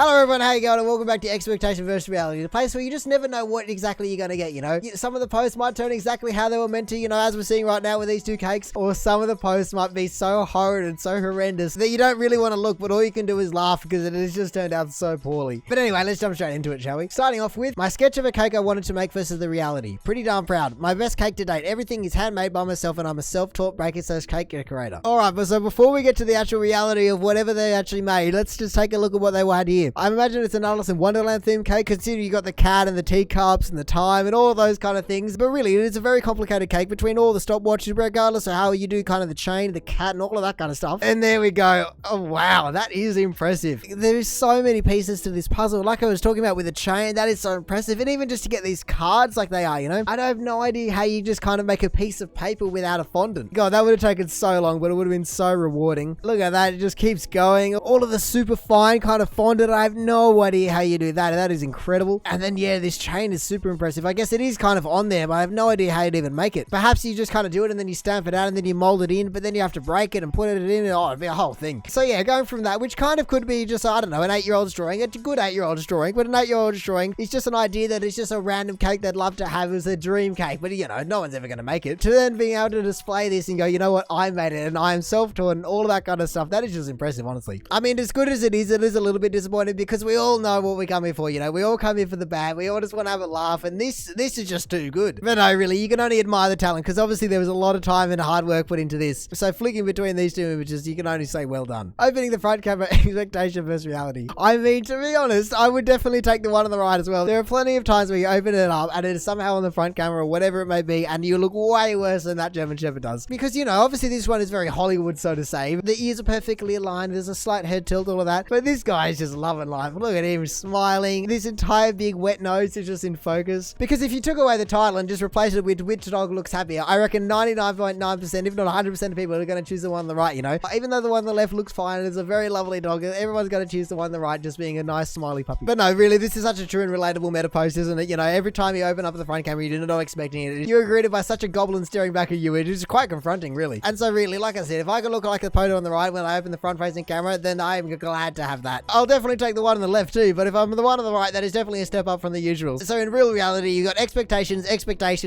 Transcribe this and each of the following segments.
Hello everyone, how you going? And welcome back to Expectation vs. Reality, the place where you just never know what exactly you're going to get, you know? Some of the posts might turn exactly how they were meant to, you know, as we're seeing right now with these two cakes, or some of the posts might be so horrid and so horrendous that you don't really want to look, but all you can do is laugh because it has just turned out so poorly. But anyway, let's jump straight into it, shall we? Starting off with my sketch of a cake I wanted to make versus the reality. Pretty darn proud. My best cake to date. Everything is handmade by myself and I'm a self-taught baker/cake decorator. Alright, but so before we get to the actual reality of whatever they actually made, let's just take a look at what they had here. I imagine it's an Alice in Wonderland themed cake, considering you got the cat and the teacups and the time and all of those kind of things. But really, it is a very complicated cake between all the stopwatches, regardless of how you do kind of the chain, the cat, and all of that kind of stuff. And there we go. Oh, wow. That is impressive. There's so many pieces to this puzzle. Like I was talking about with the chain, that is so impressive. And even just to get these cards like they are, you know, I have no idea how you just kind of make a piece of paper without a fondant. God, that would have taken so long, but it would have been so rewarding. Look at that. It just keeps going. All of the super fine kind of fondant. I have no idea how you do that. That is incredible. And then yeah, this chain is super impressive. I guess it is kind of on there, but I have no idea how you'd even make it. Perhaps you just kind of do it and then you stamp it out and then you mold it in, but then you have to break it and put it in and oh, it'd be a whole thing. So yeah, going from that, which kind of could be just, I don't know, an 8-year-old's drawing. It's a good 8-year-old's drawing, but an 8-year-old's drawing is just an idea that it's just a random cake they'd love to have as a dream cake, but you know, no one's ever going to make it. To then being able to display this and go, you know what, I made it and I am self-taught and all of that kind of stuff, that is just impressive, honestly. I mean, as good as it is a little bit disappointing because we all know what we come here for, you know, we all come here for the bad, we all just want to have a laugh, and this is just too good. But no, really, you can only admire the talent, because obviously there was a lot of time and hard work put into this, so flicking between these two images, you can only say well done. Opening the front camera, expectation versus reality. I mean, to be honest, I would definitely take the one on the right as well. There are plenty of times where you open it up, and it is somehow on the front camera, or whatever it may be, and you look way worse than that German Shepherd does. Because, you know, obviously this one is very Hollywood, so to say. The ears are perfectly aligned, there's a slight head tilt, all of that, but this guy is just loving life. Look at him smiling. This entire big wet nose is just in focus. Because if you took away the title and just replaced it with which dog looks happier, I reckon 99.9%, if not 100% of people are going to choose the one on the right, you know. Even though the one on the left looks fine, it's a very lovely dog, everyone's going to choose the one on the right just being a nice smiley puppy. But no, really, this is such a true and relatable meta post, isn't it? You know, every time you open up the front camera, you do not expecting it. You're greeted by such a goblin staring back at you, it is quite confronting, really. And so really, like I said, if I could look like the photo on the right when I open the front-facing camera, then I am glad to have that. I'll definitely take the one on the left too, but if I'm the one on the right, that is definitely a step up from the usuals. So in real reality, you got expectations,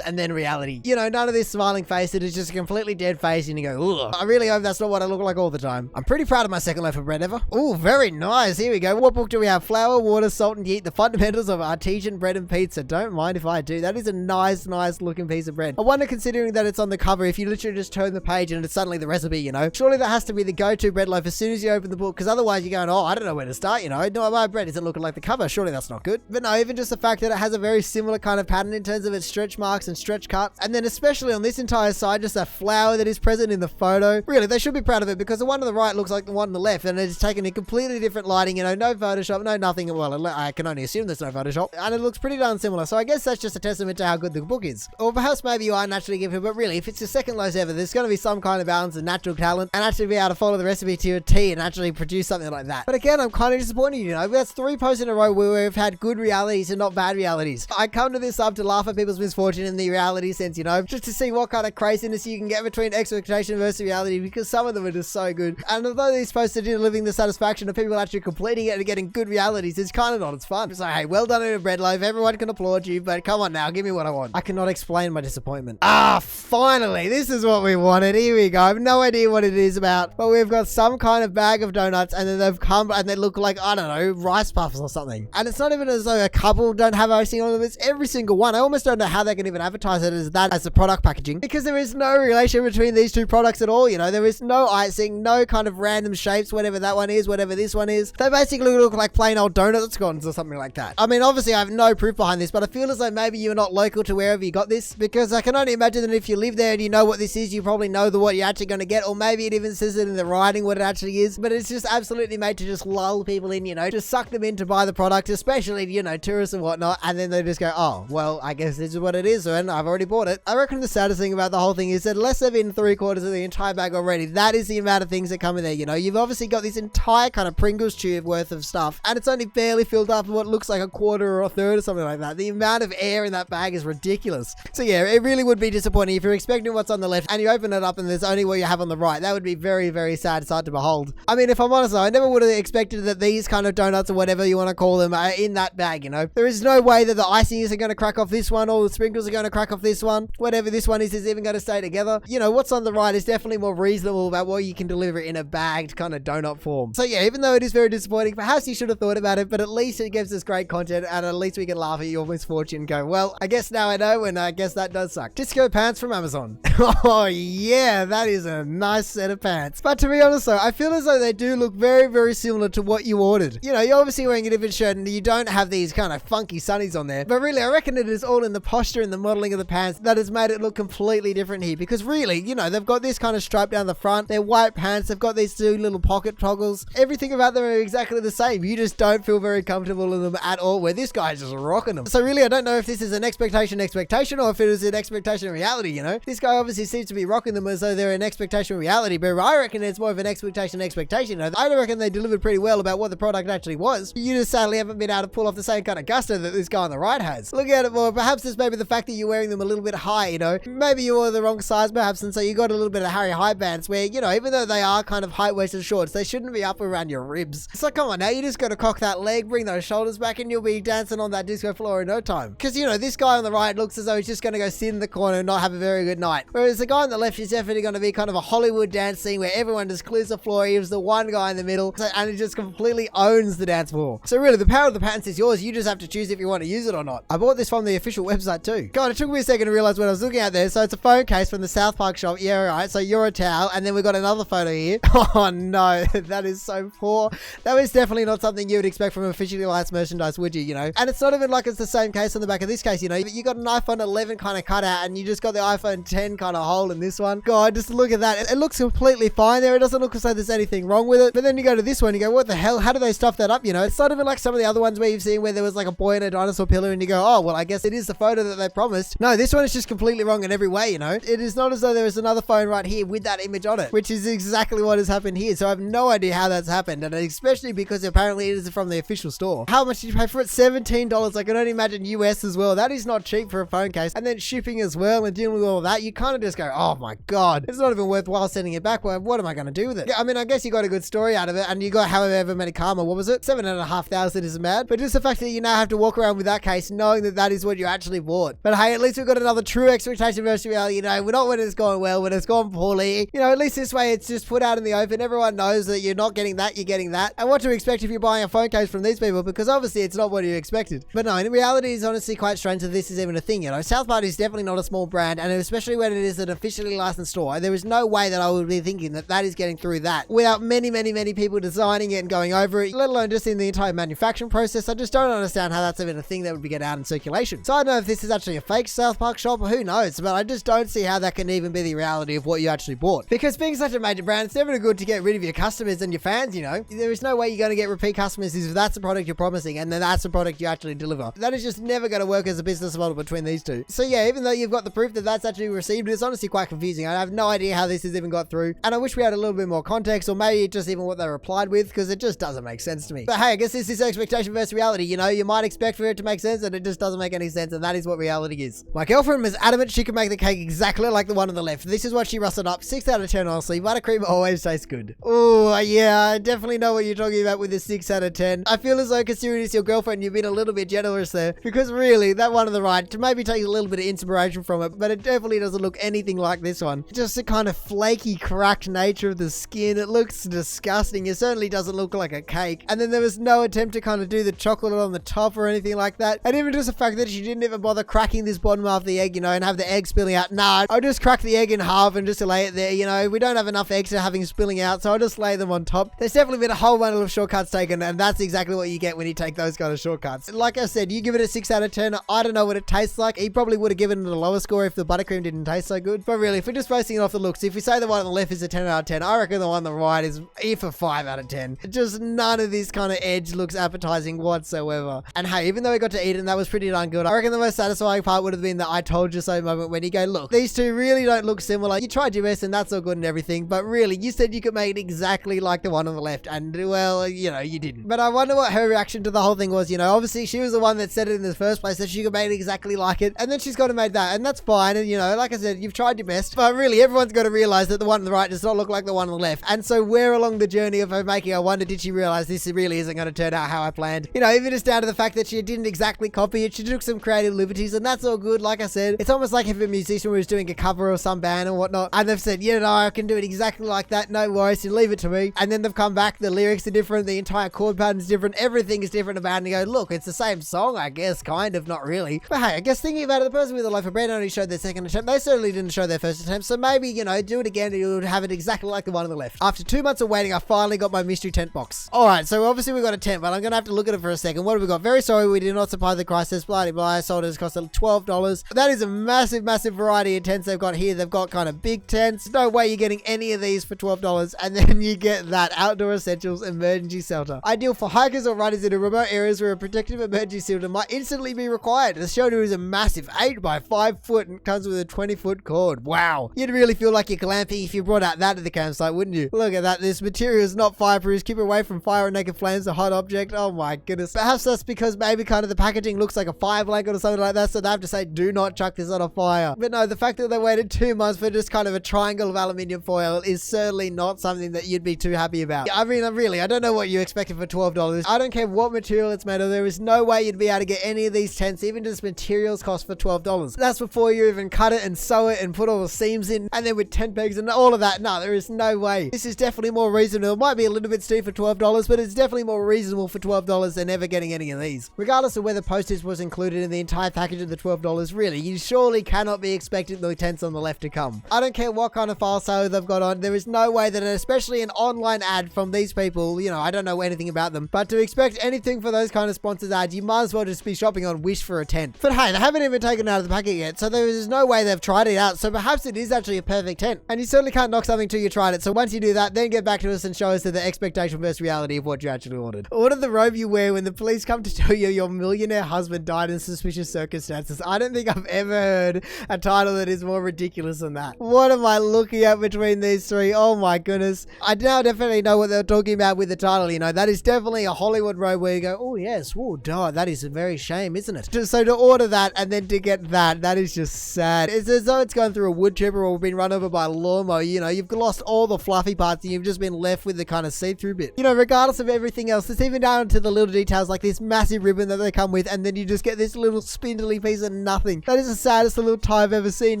and then reality. You know, none of this smiling face, it is just a completely dead face and you go, ugh. I really hope that's not what I look like all the time. I'm pretty proud of my second loaf of bread ever. Oh, very nice. Here we go. What book do we have? Flour, water, salt, and yeast, the fundamentals of artesian bread and pizza. Don't mind if I do. That is a nice looking piece of bread. I wonder, considering that it's on the cover, if you literally just turn the page and it's suddenly the recipe, you know. Surely that has to be the go-to bread loaf as soon as you open the book, because otherwise you're going, oh, I don't know where to start, you know. No, my bread isn't looking like the cover. Surely that's not good. But no, even just the fact that it has a very similar kind of pattern in terms of its stretch marks and stretch cuts, and then especially on this entire side, just that flower that is present in the photo. Really, they should be proud of it, because the one on the right looks like the one on the left, and it's taken in completely different lighting, you know, no Photoshop, no nothing. Well, I can only assume there's no Photoshop, and it looks pretty darn similar, so I guess that's just a testament to how good the book is. Or perhaps maybe you are naturally gifted, but really, if it's your second loaf ever, there's going to be some kind of balance and natural talent, and actually be able to follow the recipe to a T and actually produce something like that. But again, I'm kind of disappointed, you know. That's 3 posts in a row where we've had good realities and not bad realities. I come to this up to laugh at people's misfortune in the reality sense, you know, just to see what kind of craziness you can get between expectation versus reality, because some of them are just so good. And although these posts are delivering the satisfaction of people actually completing it and getting good realities, it's kind of not as fun. So hey, well done in a bread loaf. Everyone can applaud you, but come on now, give me what I want. I cannot explain my disappointment. Ah, finally, this is what we wanted. Here we go. I have no idea what it is about, but we've got some kind of bag of donuts, and then they've come and they look like, I don't know, rice puffs or something. And it's not even as though a couple don't have icing on them. It's every single one. I almost don't know how they can even advertise it as that as the product packaging, because there is no relation between these two products at all, you know. There is no icing, no kind of random shapes, whatever that one is, whatever this one is. They basically look like plain old donut scones or something like that. I mean, obviously I have no proof behind this, but I feel as though maybe you're not local to wherever you got this, because I can only imagine that if you live there and you know what this is, you probably know what you're actually going to get, or maybe it even says it in the writing what it actually is, but it's just absolutely made to just lull people in, you know, just suck them in to buy the product, especially, you know, tourists and whatnot, and then they just go, oh, well, I guess this is what it is, and I've already bought it. I reckon the saddest thing about the whole thing is that unless they've eaten 3/4 of the entire bag already, that is the amount of things that come in there, you know. You've obviously got this entire kind of Pringles tube worth of stuff, and it's only barely filled up what looks like a quarter or a third or something like that. The amount of air in that bag is ridiculous. So yeah, it really would be disappointing if you're expecting what's on the left and you open it up and there's only what you have on the right. That would be very, very sad sight to behold. I mean, if I'm honest though, I never would have expected that these these kind of donuts or whatever you want to call them in that bag, you know. There is no way that the icing isn't going to crack off this one, or the sprinkles are going to crack off this one. Whatever this one is even going to stay together. You know, what's on the right is definitely more reasonable about what you can deliver in a bagged kind of donut form. So yeah, even though it is very disappointing, perhaps you should have thought about it, but at least it gives us great content, and at least we can laugh at your misfortune and go, well, I guess now I know, and I guess that does suck. Disco pants from Amazon. Oh yeah, that is a nice set of pants. But to be honest though, I feel as though they do look very, very similar to what you ordered. You know, you're obviously wearing a different shirt and you don't have these kind of funky sunnies on there, but really I reckon it is all in the posture and the modeling of the pants that has made it look completely different here, because really, you know, they've got this kind of stripe down the front, they're white pants, they've got these two little pocket toggles, everything about them are exactly the same. You just don't feel very comfortable in them at all, where this guy is just rocking them. So really, I don't know if this is an expectation or if it is an expectation reality, you know. This guy obviously seems to be rocking them as though they're an expectation reality, but I reckon it's more of an expectation. You know, I reckon they delivered pretty well about what the product actually was. You just sadly haven't been able to pull off the same kind of gusto that this guy on the right has. Look at it more. Perhaps it's maybe the fact that you're wearing them a little bit high, you know. Maybe you wore the wrong size perhaps, and so you got a little bit of Harry high bands where, you know, even though they are kind of high-waisted shorts, they shouldn't be up around your ribs. So come on now, you just got to cock that leg, bring those shoulders back, and you'll be dancing on that disco floor in no time. Because, you know, this guy on the right looks as though he's just going to go sit in the corner and not have a very good night. Whereas the guy on the left is definitely going to be kind of a Hollywood dance scene where everyone just clears the floor. He was the one guy in the middle, and he just completely owns the dance floor. So really, the power of the pants is yours. You just have to choose if you want to use it or not. I bought this from the official website too. God, it took me a second to realize what I was looking at there. So it's a phone case from the South Park shop. Yeah, right. So you're a towel, and then we've got another photo here. Oh no, that is so poor. That was definitely not something you would expect from officially licensed merchandise, would you? You know, and it's not even like it's the same case on the back of this case. You know, you got an iPhone 11 kind of cutout, and you just got the iPhone 10 kind of hole in this one. God, just look at that. It looks completely fine there. It doesn't look as though there's anything wrong with it. But then you go to this one, you go, what the hell? How do they stuff that up? You know, it's not even like some of the other ones where you've seen where there was like a boy in a dinosaur pillar, and you go, oh, well, I guess it is the photo that they promised. No, this one is just completely wrong in every way, you know. It is not as though there is another phone right here with that image on it, which is exactly what has happened here. So I have no idea how that's happened, and especially because apparently it is from the official store. How much did you pay for it? $17. I can only imagine US as well. That is not cheap for a phone case. And then shipping as well and dealing with all of that, you kind of just go, oh my God, it's not even worthwhile sending it back. Well, what am I going to do with it? Yeah, I mean, I guess you got a good story out of it, and you got however many karma, what was it? 7,500 isn't bad. But just the fact that you now have to walk around with that case knowing that that is what you actually bought. But hey, at least we've got another true expectation versus reality. You know, we're not when it's gone well, when it's gone poorly. You know, at least this way it's just put out in the open. Everyone knows that you're not getting that, you're getting that. And what to expect if you're buying a phone case from these people, because obviously it's not what you expected. But no, in reality, it's honestly quite strange that this is even a thing. You know, South Park is definitely not a small brand, and especially when it is an officially licensed store, there is no way that I would be thinking that that is getting through that without many people designing it and going over it, let alone just in the entire manufacturing process. I just don't understand how that's even a thing that would be get out in circulation. So I don't know if this is actually a fake South Park shop, or who knows, but I just don't see how that can even be the reality of what you actually bought. Because being such a major brand, it's never good to get rid of your customers and your fans, you know. There is no way you're going to get repeat customers if that's the product you're promising and then that's the product you actually deliver. That is just never going to work as a business model between these two. So yeah, even though you've got the proof that that's actually received, it's honestly quite confusing. I have no idea how this has even got through, and I wish we had a little bit more context, or maybe just even what they replied with, because it just doesn't make sense to me. But hey, I guess this is expectation versus reality. You know, you might expect for it to make sense, and it just doesn't make any sense, and that is what reality is. My girlfriend was adamant she could make the cake exactly like the one on the left. This is what she rustled up. 6 out of 10, honestly. Buttercream always tastes good. Oh, yeah, I definitely know what you're talking about with the 6 out of 10. I feel as though, considering it's your girlfriend, you've been a little bit generous there, because really, that one on the right, to maybe take a little bit of inspiration from it, but it definitely doesn't look anything like this one. Just the kind of flaky, cracked nature of the skin. It looks disgusting. It certainly doesn't look like a cake. And then there was no attempt to kind of do the chocolate on the top or anything like that. And even just the fact that she didn't even bother cracking this bottom half of the egg, you know, and have the egg spilling out. Nah, I'll just crack the egg in half and just lay it there, you know. We don't have enough eggs to having spilling out, so I'll just lay them on top. There's definitely been a whole bundle of shortcuts taken, and that's exactly what you get when you take those kind of shortcuts. Like I said, you give it a 6 out of 10. I don't know what it tastes like. He probably would have given it a lower score if the buttercream didn't taste so good. But really, if we're just basing it off the looks, if we say the one on the left is a 10 out of 10, I reckon the one on the right is a 5 out of 10. Just none of this kind of edge looks appetizing whatsoever. And hey, even though we got to eat it and that was pretty darn good, I reckon the most satisfying part would have been the I told you so moment when you go, look, these two really don't look similar. You tried your best and that's all good and everything, but really, you said you could make it exactly like the one on the left, and well, you know, you didn't. But I wonder what her reaction to the whole thing was. You know, obviously she was the one that said it in the first place, that she could make it exactly like it, and then she's got to make that, and that's fine. And you know, like I said, you've tried your best, but really everyone's got to realize that the one on the right does not look like the one on the left. And so where along the journey of her making, I wonder, did she realize realized this really isn't going to turn out how I planned. You know, even just down to the fact that she didn't exactly copy it. She took some creative liberties, and that's all good. Like I said, it's almost like if a musician was doing a cover of some band and whatnot, and they've said, yeah, no, I can do it exactly like that. No worries, you leave it to me. And then they've come back, the lyrics are different, the entire chord pattern is different, everything is different about it, and you go, look, it's the same song, I guess, kind of, not really. But hey, I guess thinking about it, the person with a loaf of bread only showed their second attempt. They certainly didn't show their first attempt, so maybe, you know, do it again and you would have it exactly like the one on the left. After 2 months of waiting, I finally got my mystery tent box. Alright, so obviously we got a tent, but I'm gonna have to look at it for a second. What have we got? Very sorry, we did not supply the crisis, blah blah, sold it, cost $12. That is a massive variety of tents they've got here. They've got kind of big tents. No way you're getting any of these for $12, and then you get that outdoor essentials emergency shelter. Ideal for hikers or runners in remote areas where a protective emergency shelter might instantly be required. The shelter is a massive 8 by 5 foot and comes with a 20-foot cord. Wow. You'd really feel like you're glamping if you brought out that at the campsite, wouldn't you? Look at that. This material is not fireproof. Keep away from fire and naked flames, a hot object. Oh my goodness. Perhaps that's because maybe kind of the packaging looks like a fire blanket or something like that, so they have to say, do not chuck this on a fire. But no, the fact that they waited 2 months for just kind of a triangle of aluminium foil is certainly not something that you'd be too happy about. I mean, I don't know what you expected for $12. I don't care what material it's made of. There is no way you'd be able to get any of these tents, even just materials cost for $12. That's before you even cut it and sew it and put all the seams in, and then with tent pegs and all of that. No, there is no way. This is definitely more reasonable. It might be a little bit steep for $12, but it's definitely more reasonable for $12 than ever getting any of these. Regardless of whether postage was included in the entire package of the $12, really, you surely cannot be expecting the tents on the left to come. I don't care what kind of file sale they've got on. There is no way that, especially an online ad from these people, you know, I don't know anything about them, but to expect anything for those kind of sponsored ads, you might as well just be shopping on Wish for a tent. But hey, they haven't even taken it out of the packet yet, so there is no way they've tried it out, so perhaps it is actually a perfect tent. And you certainly can't knock something till you tried it, so once you do that, then get back to us and show us the expectation versus reality of what you actually ordered. Order the robe you wear when the police come to tell you your millionaire husband died in suspicious circumstances. I don't think I've ever heard a title that is more ridiculous than that. What am I looking at between these three? Oh my goodness. I now definitely know what they're talking about with the title, you know. That is definitely a Hollywood robe where you go, oh yes, oh God, that is a very shame, isn't it? So to order that and then to get that is just sad. It's as though it's going through a wood chipper or been run over by a lawnmower, you know. You've lost all the fluffy parts and you've just been left with the kind of see-through bit. You know, regardless of everything else, it's even down to the little details like this massive ribbon that they come with, and then you just get this little spindly piece of nothing. That is the saddest little tie I've ever seen.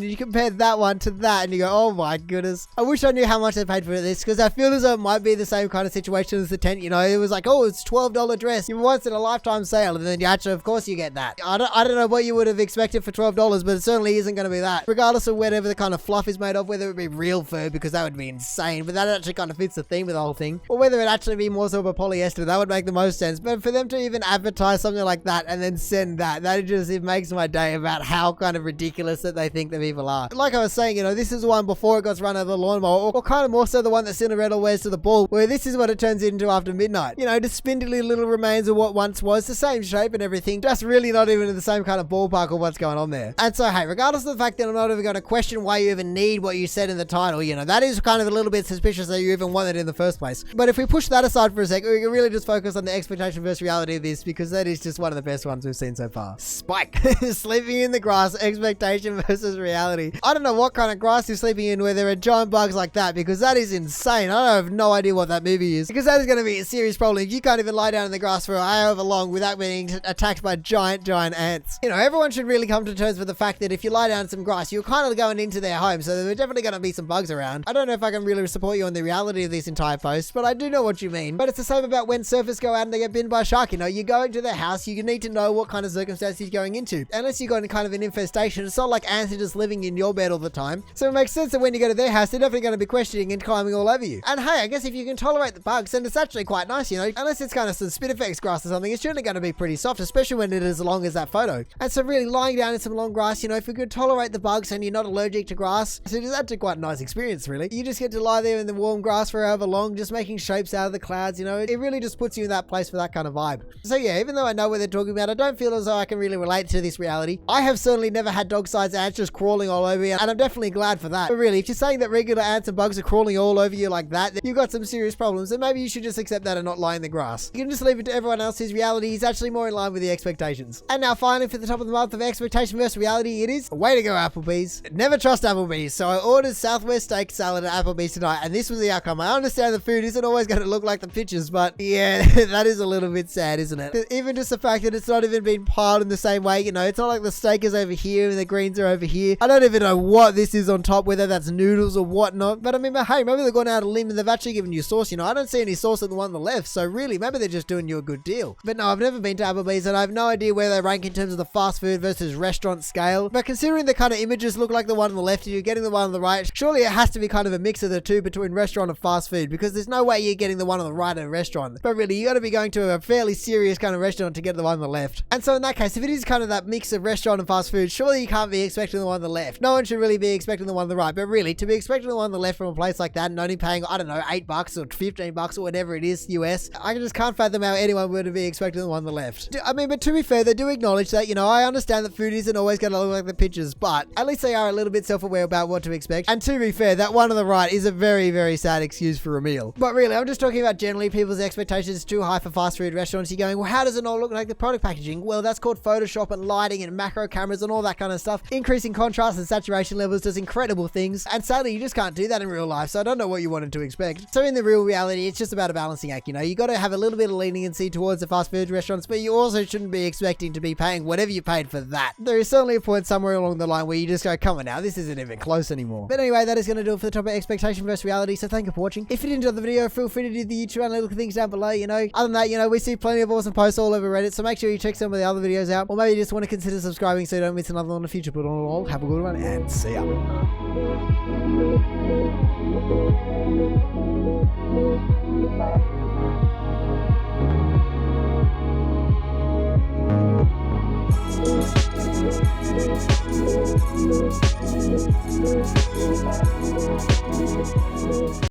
And you compare that one to that and you go, oh my goodness. I wish I knew how much they paid for this, because I feel as though it might be the same kind of situation as the tent, you know. It was like, oh, it's $12 dress. You once in a lifetime sale, and then you actually, of course, you get that. I don't know what you would have expected for $12, but it certainly isn't going to be that. Regardless of whatever the kind of fluff is made of, whether it be real fur, because that would be insane, but that actually kind of fits the theme of the whole thing, or whether it actually be more so of a polyester, that would make the most sense. But for them to even advertise something like that and then send that just, it makes my day about how kind of ridiculous that they think the people are. Like I was saying, you know, this is the one before it got run over the lawnmower, or kind of more so the one that Cinderella wears to the ball, where this is what it turns into after midnight. You know, just spindly little remains of what once was, the same shape and everything, just really not even in the same kind of ballpark of what's going on there. And so, hey, regardless of the fact that I'm not even going to question why you even need what you said in the title, you know, that is kind of a little bit suspicious that you even want it in the first place. But if we push that aside for a sec, we can really just focus on the expectation versus reality of this, because that is just one of the best ones we've seen so far. Spike. Sleeping in the grass, expectation versus reality. I don't know what kind of grass you're sleeping in where there are giant bugs like that, because that is insane. I have no idea what that movie is, because that is going to be a serious problem. You can't even lie down in the grass for however long without being attacked by giant ants. You know, everyone should really come to terms with the fact that if you lie down in some grass, you're kind of going into their home, so there are definitely going to be some bugs around. I don't know if I can really support you on the reality of this entire post, but I do know what you mean. But it's the same about when surfers go out and they get bitten by a shark. You know, you go into their house, you need to know what kind of circumstances you're going into. Unless you've got kind of an infestation, it's not like ants are just living in your bed all the time. So it makes sense that when you go to their house, they're definitely going to be questioning and climbing all over you. And hey, I guess if you can tolerate the bugs, then it's actually quite nice, you know. Unless it's kind of some Spinifex grass or something, it's surely going to be pretty soft, especially when it is as long as that photo. And so really lying down in some long grass, you know, if you could tolerate the bugs and you're not allergic to grass, so it's actually quite a nice experience, really. You just get to lie there in the warm grass for however long, just making shapes out of the clouds, you know. It really just puts you in that place for that kind of vibe. So yeah, even though I know what they're talking about, I don't feel as though I can really relate to this reality. I have certainly never had dog-sized ants just crawling all over me, and I'm definitely glad for that. But really, if you're saying that regular ants and bugs are crawling all over you like that, then you've got some serious problems, and maybe you should just accept that and not lie in the grass. You can just leave it to everyone else whose reality is actually more in line with the expectations. And now finally, for the top of the month of expectation versus reality, it is way to go, Applebees. Never trust Applebees. So I ordered Southwest steak salad at Applebees tonight, and this was the outcome. I understand the food isn't always going to look like the picture pictures, but yeah, that is a little bit sad, isn't it? Even just the fact that it's not even been piled in the same way, you know, it's not like the steak is over here and the greens are over here. I don't even know what this is on top, whether that's noodles or whatnot, but I mean, hey, maybe they're going out a limb and they've actually given you sauce, you know, I don't see any sauce on the one on the left, so really, maybe they're just doing you a good deal. But no, I've never been to Applebees and I have no idea where they rank in terms of the fast food versus restaurant scale, but considering the kind of images look like the one on the left and you're getting the one on the right, surely it has to be kind of a mix of the two between restaurant and fast food, because there's no way you're getting the one on the right at a restaurant. But really, you got to be going to a fairly serious kind of restaurant to get the one on the left. And so in that case, if it is kind of that mix of restaurant and fast food, surely you can't be expecting the one on the left. No one should really be expecting the one on the right, but really, to be expecting the one on the left from a place like that and only paying, I don't know, $8 or $15 or whatever it is US, I just can't fathom how anyone would be expecting the one on the left. I mean, but to be fair, they do acknowledge that, you know, I understand that food isn't always going to look like the pictures, but at least they are a little bit self-aware about what to expect. And to be fair, that one on the right is a very, very sad excuse for a meal. But really, I'm just talking about generally people's expectations too high for fast food restaurants. You're going, well, how does it all look like the product packaging? Well, that's called Photoshop and lighting and macro cameras and all that kind of stuff. Increasing contrast and saturation levels does incredible things. And sadly, you just can't do that in real life. So I don't know what you wanted to expect. So in the real reality, it's just about a balancing act. You know, you got to have a little bit of leniency towards the fast food restaurants, but you also shouldn't be expecting to be paying whatever you paid for that. There is certainly a point somewhere along the line where you just go, come on now, this isn't even close anymore. But anyway, that is going to do it for the topic expectation versus reality. So thank you for watching. If you did enjoy the video, feel free to do the YouTube and look at things down below. You know, other than that, you know, we see plenty of awesome posts all over Reddit. So make sure you check some of the other videos out, or maybe you just want to consider subscribing so you don't miss another one in the future. But all in all, have a good one and see ya.